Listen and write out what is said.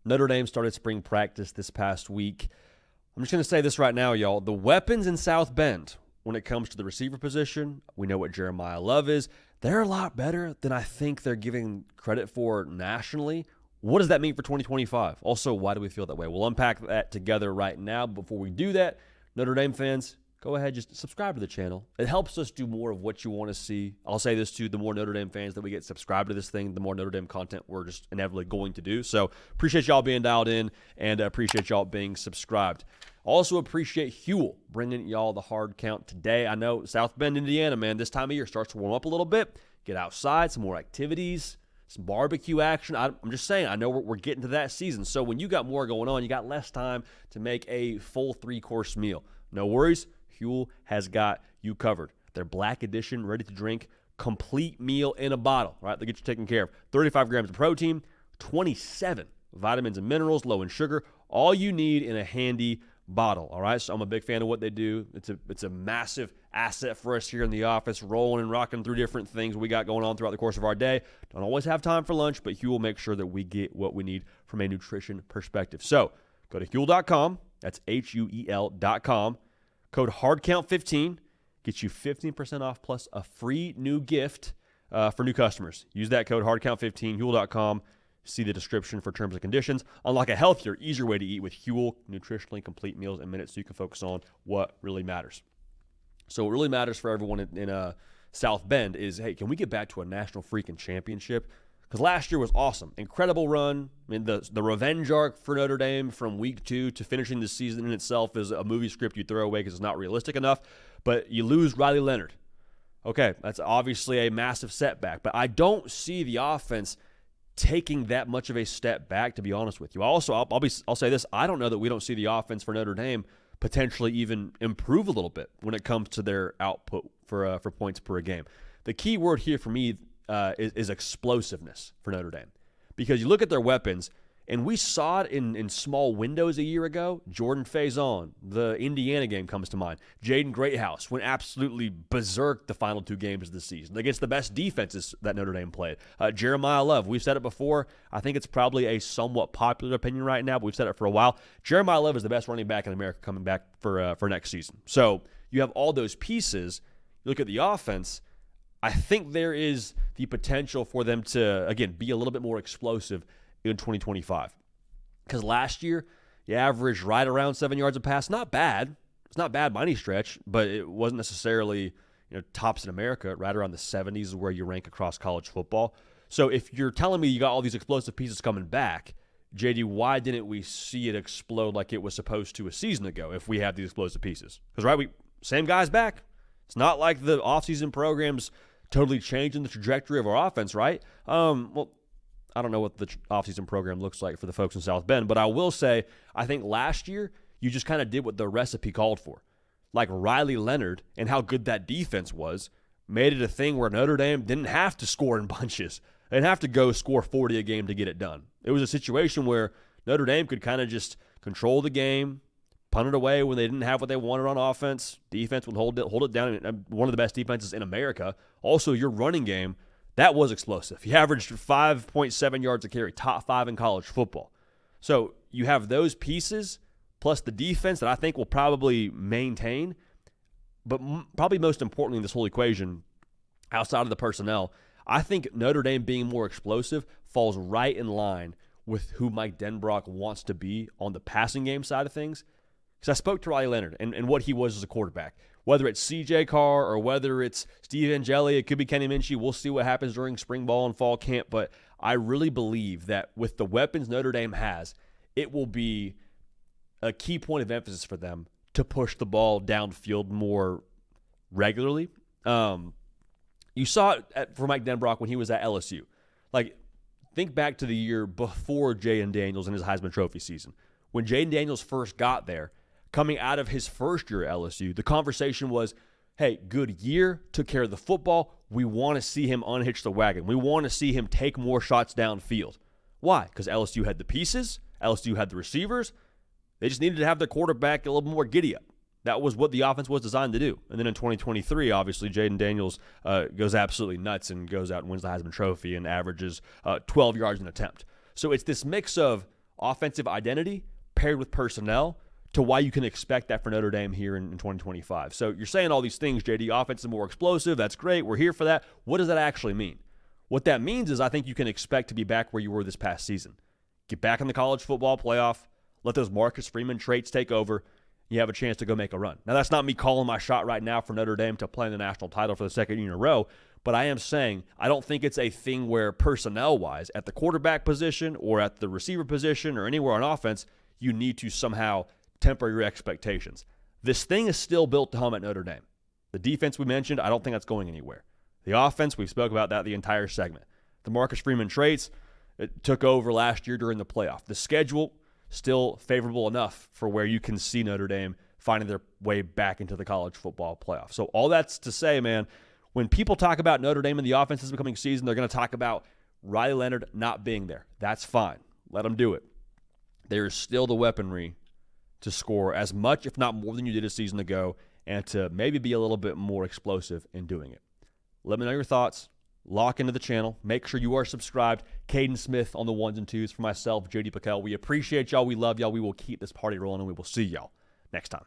Notre Dame started spring practice this past week. I'm just going to say this right now, y'all. The weapons in South Bend, when it comes to the receiver position, we know what Jeremiah Love is. They're a lot better than I think they're giving credit for nationally. What does that mean for 2025? Also, why do we feel that way? We'll unpack that together right now. Before we do that, Notre Dame fans, go ahead, just subscribe to the channel. It helps us do more of what you want to see. I'll say this too, the more Notre Dame fans that we get subscribed to this thing, the more Notre Dame content we're just inevitably going to do. So appreciate y'all being dialed in and appreciate y'all being subscribed. Also appreciate Huel bringing y'all the hard count today. I know South Bend, Indiana, man, this time of year starts to warm up a little bit. Get outside, some more activities, some barbecue action. I'm just saying, I know we're getting to that season. So when you got more going on, you got less time to make a full 3-course meal. No worries. Huel has got you covered. Their Black Edition, ready-to-drink, complete meal in a bottle, right? They get you taken care of. 35 grams of protein, 27 vitamins and minerals, low in sugar, all you need in a handy bottle, all right? So I'm a big fan of what they do. It's a massive asset for us here in the office, rolling and rocking through different things we got going on throughout the course of our day. Don't always have time for lunch, but Huel makes sure that we get what we need from a nutrition perspective. So go to Huel.com. That's Huel.com. Code HARDCOUNT15 gets you 15% off plus a free new gift for new customers. Use that code HARDCOUNT15, Huel.com. See the description for terms and conditions. Unlock a healthier, easier way to eat with Huel, nutritionally complete meals in minutes so you can focus on what really matters. So what really matters for everyone in South Bend is, hey, can we get back to a national freaking championship? Because last year was awesome. Incredible run. I mean, the revenge arc for Notre Dame from week 2 to finishing the season in itself is a movie script you throw away because it's not realistic enough. But you lose Riley Leonard. Okay, that's obviously a massive setback. But I don't see the offense taking that much of a step back, to be honest with you. I'll say this. I don't know that we don't see the offense for Notre Dame potentially even improve a little bit when it comes to their output for points per game. The key word here for me is explosiveness for Notre Dame. Because you look at their weapons, and we saw it in small windows a year ago. Jordan Faison, the Indiana game comes to mind. Jaden Greathouse went absolutely berserk the final 2 games of the season against the best defenses that Notre Dame played. Jeremiah Love, we've said it before. I think it's probably a somewhat popular opinion right now, but we've said it for a while. Jeremiah Love is the best running back in America coming back for next season. So you have all those pieces. You look at the offense, I think there is the potential for them to, again, be a little bit more explosive in 2025. Because last year, you averaged right around 7 yards a pass. Not bad. It's not bad by any stretch, but it wasn't necessarily tops in America. Right around the 70s is where you rank across college football. So if you're telling me you got all these explosive pieces coming back, JD, why didn't we see it explode like it was supposed to a season ago if we have these explosive pieces? Because, right, same guy's back. It's not like the offseason program's totally changing the trajectory of our offense, right? Well, I don't know what the offseason program looks like for the folks in South Bend, but I will say I think last year you just kind of did what the recipe called for. Like Riley Leonard and how good that defense was made it a thing where Notre Dame didn't have to score in bunches. They didn't have to go score 40 a game to get it done. It was a situation where Notre Dame could kind of just control the game, punt it away when they didn't have what they wanted on offense. Defense would hold it down. One of the best defenses in America. Also, your running game, that was explosive. He averaged 5.7 yards a carry, top 5 in college football. So you have those pieces plus the defense that I think will probably maintain. But probably most importantly in this whole equation, outside of the personnel, I think Notre Dame being more explosive falls right in line with who Mike Denbrock wants to be on the passing game side of things. Because I spoke to Riley Leonard and what he was as a quarterback. Whether it's C.J. Carr or whether it's Steve Angeli, it could be Kenny Minchie. We'll see what happens during spring ball and fall camp. But I really believe that with the weapons Notre Dame has, it will be a key point of emphasis for them to push the ball downfield more regularly. You saw it for Mike Denbrock when he was at LSU. Like, think back to the year before Jaden Daniels and his Heisman Trophy season. When Jaden Daniels first got there, coming out of his first year at LSU, the conversation was, hey, good year, took care of the football. We want to see him unhitch the wagon. We want to see him take more shots downfield. Why? Because LSU had the pieces. LSU had the receivers. They just needed to have their quarterback a little more giddy up. That was what the offense was designed to do. And then in 2023, obviously, Jaden Daniels goes absolutely nuts and goes out and wins the Heisman Trophy and averages 12 yards an attempt. So it's this mix of offensive identity paired with personnel to why you can expect that for Notre Dame here in 2025. So you're saying all these things, JD. Offense is more explosive. That's great. We're here for that. What does that actually mean? What that means is I think you can expect to be back where you were this past season. Get back in the college football playoff. Let those Marcus Freeman traits take over. You have a chance to go make a run. Now, that's not me calling my shot right now for Notre Dame to play in the national title for the second year in a row, but I am saying I don't think it's a thing where personnel-wise, at the quarterback position or at the receiver position or anywhere on offense, you need to somehow temper your expectations. This thing is still built to hum at Notre Dame. The defense we mentioned, I don't think that's going anywhere. The offense, we spoke about that the entire segment. The Marcus Freeman traits, it took over last year during the playoff. The schedule, still favorable enough for where you can see Notre Dame finding their way back into the college football playoff. So all that's to say, man, when people talk about Notre Dame and the offense this upcoming season, they're going to talk about Riley Leonard not being there. That's fine. Let them do it. There is still the weaponry to score as much, if not more, than you did a season ago, and to maybe be a little bit more explosive in doing it. Let me know your thoughts. Lock into the channel. Make sure you are subscribed. Caden Smith on the ones and twos. For myself, JD Pickell. We appreciate y'all. We love y'all. We will keep this party rolling, and we will see y'all next time.